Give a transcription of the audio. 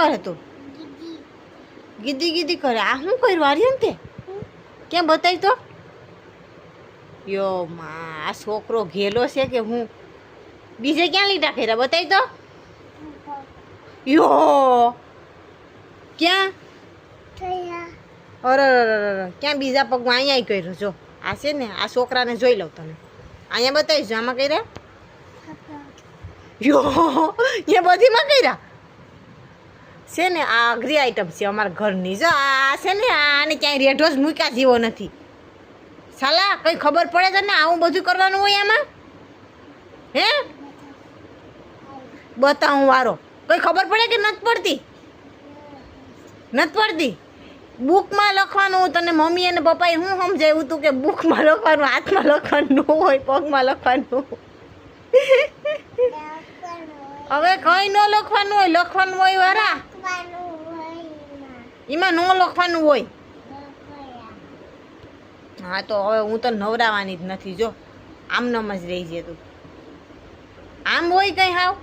કરે તું? ગીદી ગીદી કરે. આ શું કર્યું આર્યન તે? ક્યાં બતાવી તો? યો માં, આ છોકરો ઘેલો છે કે હું? બીજે ક્યાં લીટા કર્યા બતાવી તો? યો ક્યાં? અરે ક્યાં બીજા પગમાં અહીંયા કર્યું જો. આ છે ને આ છોકરાને જોઈ લઉં તમે. અહીંયા બતાવીશ આમાં કર્યા. યો એ બધીમાં કર્યા છે ને. આ અઘરી આઈટમ છે અમારા ઘરની. જો આ છે ને આને ક્યાંય રેઢો જ મૂક્યા જેવો નથી. સાલા કઈ ખબર પડે તને આવું બધું કરવાનું હોય આમાં? હે બતાવું વારો કઈ ખબર પડે કે નથી પડતી? નથી પડતી. બુકમાં લખવાનું. તને મમ્મી અને પપ્પાએ શું સમજાવ્યું હતું કે બુકમાં લખવાનું, હાથમાં લખવાનું ન હોય, પગમાં લખવાનું. હવે કઈ ન લખવાનું હોય. લખવાનું હોય વારા એમાં ન લખવાનું હોય. હા તો હવે હું તો નવરાવાની જ નથી. જો આમ નમ જ રહી છે તું. આમ હોય કઈ હાવ